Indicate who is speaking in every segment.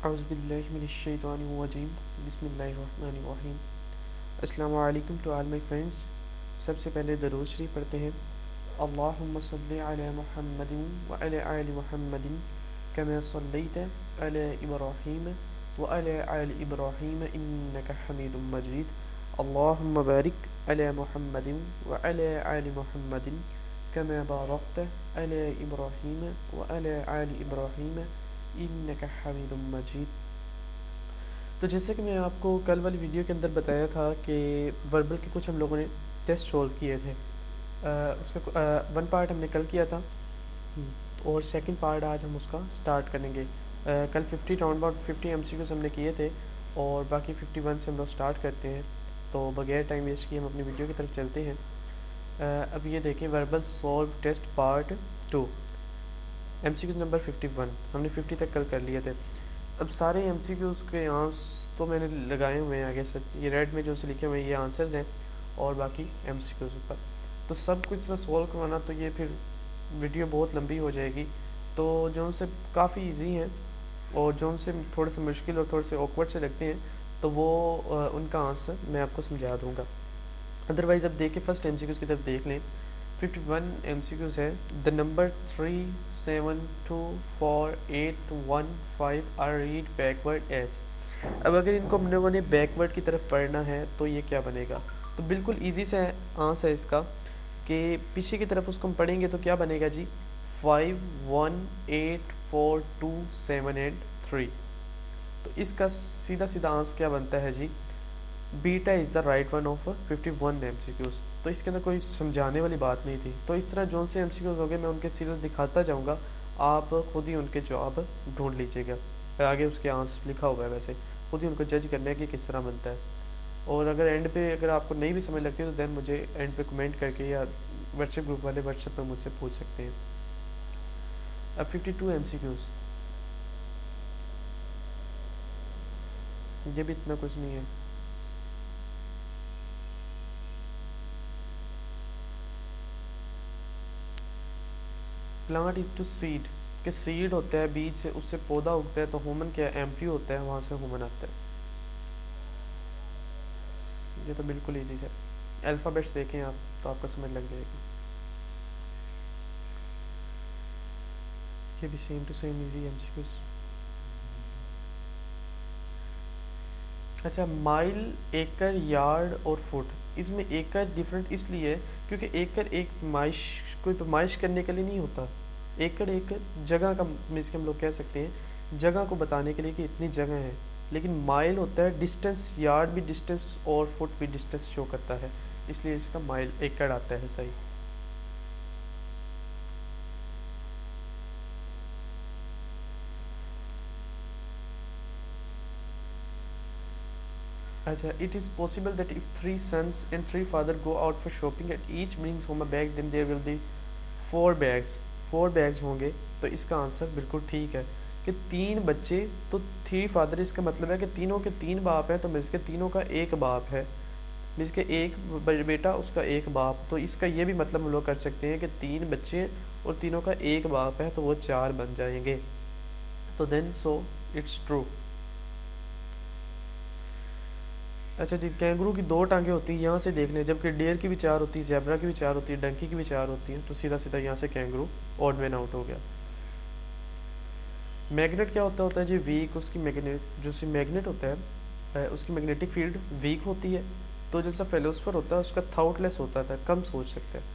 Speaker 1: औज़ुबिल्लाहिमिनश्शैतानिर्रजीम बिस्मिल्लाहिर्रहमानिर्रहीम। अस्सलामु अलैकुम टू ऑल माय फ्रेंड्स। सबसे पहले दरूद शरीफ पढ़ते हैं। अल्लाहुम्मा सल्लि अला मुहम्मदिन व अला आलि मुहम्मदिन कमा सल्लैता अला इब्राहीम व अला आलि इब्राहीम इन्नका हमीदुम मजीद। अल्लाहुम्मा बारिक अला मुहम्मदिन व अला आलि मुहम्मदिन कमा बारकता अला इब्राहीम व अला आलि इब्राहीम इन्नका हमीदुम मजीद। तो जैसे कि मैं आपको कल वाली वीडियो के अंदर बताया था कि वर्बल के कुछ हम लोगों ने टेस्ट सोल्व किए थे। उसका वन पार्ट हमने कल किया था और सेकंड पार्ट आज हम उसका स्टार्ट करेंगे। कल 50 राउंड अबाउट 50 एमसीक्यूज हमने किए थे और बाकी 51 से हम लोग स्टार्ट करते हैं। तो बगैर टाइम वेस्ट किए हम अपनी वीडियो की तरफ चलते हैं। अब ये देखें, verbal solve test part 2, MCQs number 51। हमने 50 तक कल कर लिए थे। अब सारे एमसीक्यूज के आंसर तो मैंने लगाए हुए हैं आगे से, ये रेड में जो से लिखे हुए हैं ये आंसर्स हैं और बाकी एमसीक्यूज पर। तो सब कुछ तरह सॉल्व करवाना तो ये फिर वीडियो बहुत लंबी हो जाएगी। तो जो उनसे काफ़ी इजी हैं और जो उनसे थोड़े से मुश्किल और थोड़े से ऑकवर्ड से लगते हैं तो वो उनका आंसर मैं आपको समझा दूँगा। अदरवाइज़ अब देखें फर्स्ट एमसीक्यूज की तरफ देख लें। 51 एमसीक्यूज है। The number 3, 7, 2, 4, 8, 1, 5 are read backwards. अब अगर इनको हम लोगों ने बैकवर्ड की तरफ पढ़ना है तो ये क्या बनेगा? तो बिल्कुल इजी से आंसर है इसका कि पीछे की तरफ उसको हम पढ़ेंगे तो क्या बनेगा जी? 5, 1, 8, 4, 2, 7 एंड 3। तो इसका सीधा सीधा आंसर क्या बनता है जी? Beta is the right one of 51 MCQs. तो इसके अंदर कोई समझाने वाली बात नहीं थी। तो इस तरह जो से एमसीक्यूज हो गए मैं उनके सीरियल दिखाता जाऊँगा, आप खुद ही उनके जवाब ढूंढ लीजिएगा। आगे उसके आंसर लिखा हुआ है, वैसे खुद ही उनको जज करना है कि किस तरह बनता है। और अगर एंड पे अगर आपको नहीं भी समझ लगती तो देन मुझे एंड पे कमेंट करके या व्हाट्सएप ग्रुप वाले व्हाट्सएप पर मुझसे पूछ सकते हैं। अब 52 एमसीक्यूज, ये भी इतना कुछ नहीं है। प्लांट इज टू सीड, कि सीड होता है बीज से, उससे पौधा उगता है। तो ह्यूमन क्या है? एम्प्टी होता है, वहाँ से ह्यूमन आता है। ये तो बिल्कुल ईजी है। अल्फ़ाबेट्स देखें आप तो आपको समझ लग जाएगी। ये भी same to same easy MCQs. अच्छा, माइल, एकड़, यार्ड और फुट, इसमें एकड़ डिफरेंट इसलिए क्योंकि एकड़ एक माइश, कोई पैमाइश करने के लिए नहीं होता। एकड़ एक जगह का मीन्स के हम लोग कह सकते हैं जगह को बताने के लिए कि इतनी जगह है। लेकिन माइल होता है डिस्टेंस, यार्ड भी डिस्टेंस और फुट भी डिस्टेंस शो करता है, इसलिए इसका माइल एकड़ आता है सही। अच्छा, it is possible that if 3 sons and 3 father go out for shopping and each brings home a bag, then there will be 4 bags। 4 bags होंगे। तो इसका आंसर बिल्कुल ठीक है कि 3 बच्चे तो 3 फादर, इसका मतलब है कि तीनों के 3 बाप हैं, तो मीन्स के तीनों का एक बाप है। मीन्स के एक बेटा उसका एक बाप। तो इसका ये भी मतलब हम लोग कर सकते हैं कि 3 बच्चे और तीनों का एक बाप है, तो वो 4 बन जाएंगे। तो देन सो इट्स ट्रू। अच्छा जी, कैंगरू की 2 टांगे होती हैं, यहाँ से देख लें, जबकि डेयर की भी 4 होती है, जेब्रा की भी 4 होती है, डंकी की भी 4 होती है। तो सीधा सीधा यहाँ से कैंगरू ऑड मैन आउट हो गया। मैग्नेट क्या होता है जी? वीक, उसकी मैग्नेट जो सी मैग्नेट होता है उसकी मैग्नेटिक फील्ड वीक होती है। तो जैसा फेलोस्फर होता है उसका थाउटलेस होता था, कम सोच सकते हैं।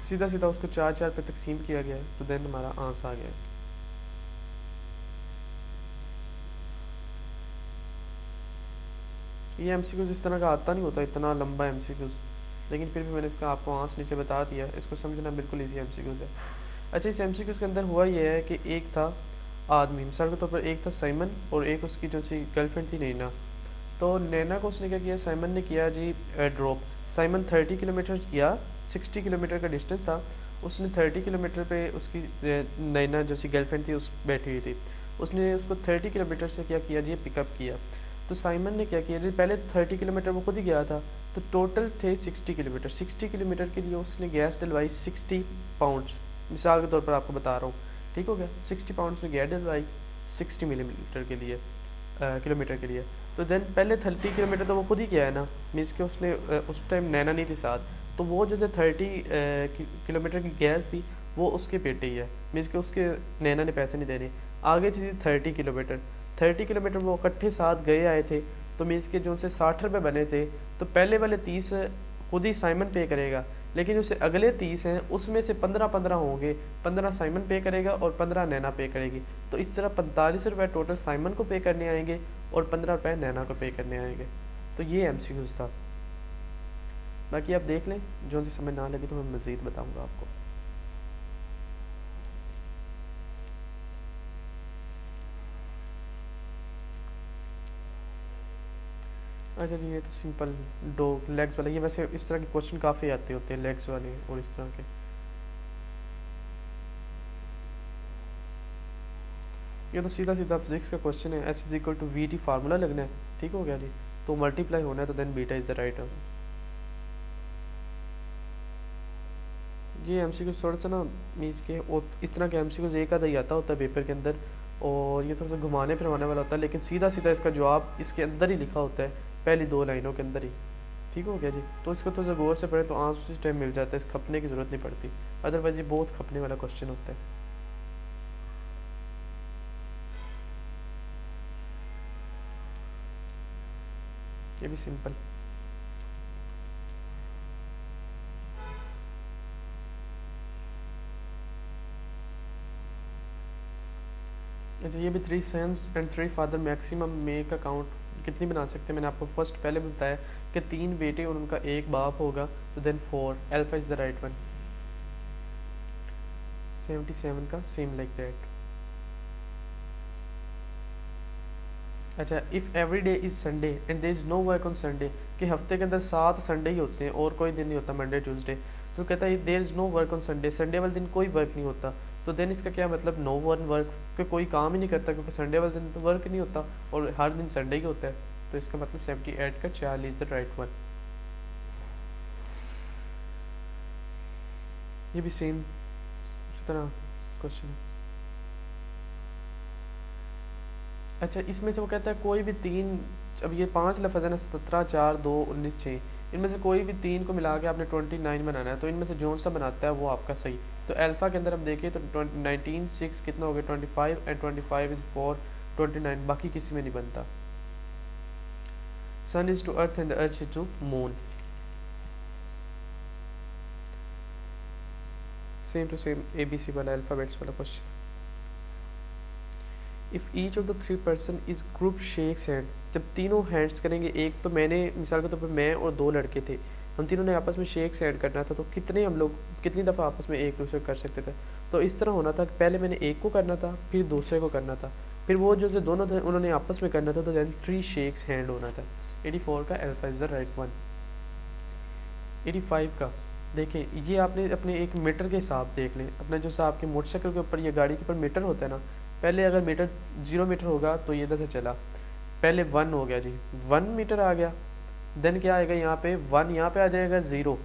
Speaker 1: सीधा सीधा उसको 4 पे तकसीम किया गया है, तो देन हमारा आंसर आ गया है। ये एमसीक्यूज इस तरह का आता नहीं होता, इतना लंबा एमसीक्यूज, लेकिन फिर भी मैंने इसका आपको आंसर नीचे बता दिया। इसको समझना बिल्कुल ईजी एमसीक्यूज है। अच्छा, इस एमसीक्यूज के अंदर हुआ ये है कि एक था आदमी, मिसाल के तौर पर एक था साइमन और एक उसकी जो सी गर्लफ्रेंड थी नैना। तो नैना को उसने क्या किया? साइमन ने किया जी ड्रॉप। साइमन 30 किलोमीटर किया, 60 किलोमीटर का डिस्टेंस था। उसने 30 किलोमीटर पे उसकी नैना जो सी गर्लफ्रेंड थी उस बैठी हुई थी, उसने उसको 30 किलोमीटर से क्या किया जी? पिकअप किया। तो साइमन ने क्या किया, पहले 30 किलोमीटर वो खुद ही गया था, तो टोटल थे 60 किलोमीटर। 60 किलोमीटर के लिए उसने गैस डलवाई 60 पाउंड्स, मिसाल के तौर पर आपको बता रहा हूँ, ठीक हो गया। 60 पाउंड्स में गैस डलवाई 60 मिलीमीटर के लिए, किलोमीटर के लिए। तो देन पहले 30 किलोमीटर तो वो खुद ही किया है ना, मीन्स कि उसने उस टाइम नैना नहीं थी साथ, तो वो जो 30 किलोमीटर की गैस थी वो उसके पेटे ही है, मीन्स कि उसके नैना ने पैसे नहीं देने। आगे थी 30 किलोमीटर, 30 किलोमीटर वो इकट्ठे साथ गए आए थे, तो मीन्स के जो उनसे 60 रुपये बने थे, तो पहले वाले 30 खुद ही साइमन पे करेगा, लेकिन जो अगले 30 हैं उसमें से 15-15 होंगे, 15 साइमन पे करेगा और 15 नैना पे करेगी। तो इस तरह 45 रुपये टोटल साइमन को पे करने आएंगे और 15 रुपये नैना को पे करने आएंगे। तो ये MCQs था। बाकी आप देख लें, जो उनसे समझ ना लगे तो मैं मज़ीद बताऊँगा आपको। अच्छा जी, ये तो सिंपल डॉग लेग्स वाला, ये वैसे इस तरह के क्वेश्चन काफ़ी आते होते हैं, लेग्स वाले और इस तरह के। ये तो सीधा सीधा फिजिक्स का क्वेश्चन है, S=VT फार्मूला लगना है, ठीक हो गया जी। तो मल्टीप्लाई होना है, तो then beta is the right answer. ये MCQs थोड़ा सा ना मीन्स के इस तरह के MCQs एक आधा ही आता होता है पेपर के अंदर, और ये थोड़ा सा घुमाने फिरवाने वाला होता है, लेकिन सीधा सीधा इसका जवाब इसके अंदर ही लिखा होता है, पहली 2 लाइनों के अंदर ही, ठीक हो गया जी। तो इसको थोड़ा सा गौर से पढ़े तो आंसर उसी टाइम मिल जाता है, इस खपने की ज़रूरत नहीं पड़ती, अदरवाइज़ ये बहुत खपने वाला क्वेश्चन होता है। ये भी सिंपल। अच्छा, ये भी 3 sons and 3 father maximum make account कितनी बना सकते हैं। मैंने आपको फर्स्ट पहले भी बताया कि 3 बेटे और उनका एक बाप होगा, तो then 4 alpha is the right one. 77 का सेम लाइक दैट। अच्छा, if every day is Sunday and there is no work on Sunday, कि हफ्ते के अंदर 7 संडे ही होते हैं और कोई दिन नहीं होता मंडे ट्यूसडे, तो कहता है there is no work on Sunday, Sunday वाले दिन कोई वर्क नहीं होता। तो देन इसका क्या मतलब, नो वन वर्क, कि कोई काम ही नहीं करता, क्योंकि संडे वाले दिन तो वर्क नहीं होता और हर दिन संडे ही होता है। तो इसका मतलब 78 का 40 इज़ द राइट वन। ये भी सेम उसी तरह क्वेश्चन है। अच्छा, इसमें से वो कहता है कोई भी 3, अब ये 5 लफ्ज़ है ना, 17, 4, 2, 19, 6, इनमें से कोई भी 3 को मिला के आपने 29 बनाना है, तो इनमें से जो सा बनाता है वो आपका सही। तो अल्फ़ा के अंदर हम देखें तो 19, 6 कितना हो गया 25, एंड 25 इज़ 4, 29, बाकी किसी में नहीं बनता। Sun is to earth and earth is to moon, same to same ABC वाला अल्फ़ाबेट्स वाला question. If each of the 3 person is group shakes hand, जब तीनों हैंड्स करेंगे, एक तो मैंने मिसाल के तौर पर मैं और 2 लड़के थे, हम तीनों ने आपस में शेक्स हैंड करना था, तो कितने हम लोग कितनी दफ़ा आपस में एक दूसरे को कर सकते थे। तो इस तरह होना था कि पहले मैंने एक को करना था, फिर दूसरे को करना था, फिर वो जो दोनों थे उन्होंने आपस में करना था, तो दैन 3 शेक्स हैंड होना था। 84 का alpha is the right one. 85 का देखें, ये आपने अपने एक मीटर के हिसाब देख लें, अपना जो सा आपके मोटरसाइकिल के ऊपर या गाड़ी के ऊपर मीटर होता है ना, पहले अगर मीटर 0 मीटर होगा तो ये इधर से चला, पहले 1 हो गया जी, 1 मीटर आ गया, देन क्या आएगा यहाँ पे 1, यहाँ पे आ जाएगा 0,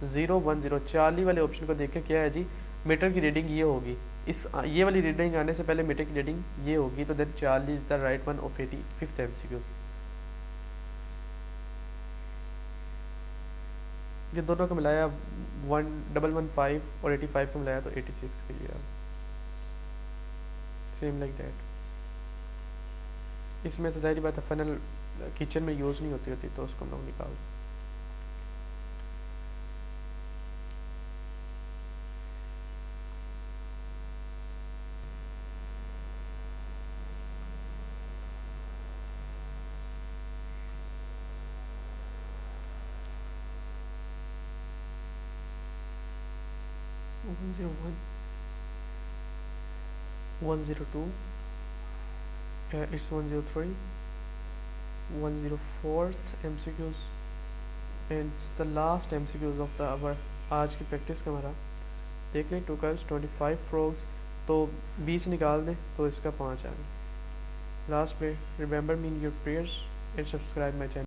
Speaker 1: 0, 1, 0, 40 वाले ऑप्शन को देख के क्या है जी, मीटर की रीडिंग ये होगी, इस ये वाली रीडिंग आने से पहले मीटर की रीडिंग ये होगी, तो then 40 is the right one of 85th MCQ। ये दोनों को मिलाया 1115 और 85 को मिलाया तो 86 के लिए, सेम लाइक दैट। इसमें से ज़ाहिर बात है फनल किचन में यूज़ नहीं होती, तो उसको हम लोग निकाल। One zero one, 102, it's 103, 104th MCQs and it's the last MCQs of the our आज की प्रैक्टिस का हमारा। देख लें 2 गर्ल्स 25 फ्रॉग्स, तो 20 निकाल दें तो इसका 5 आ गया। Last, remember me in your prayers and subscribe my channel.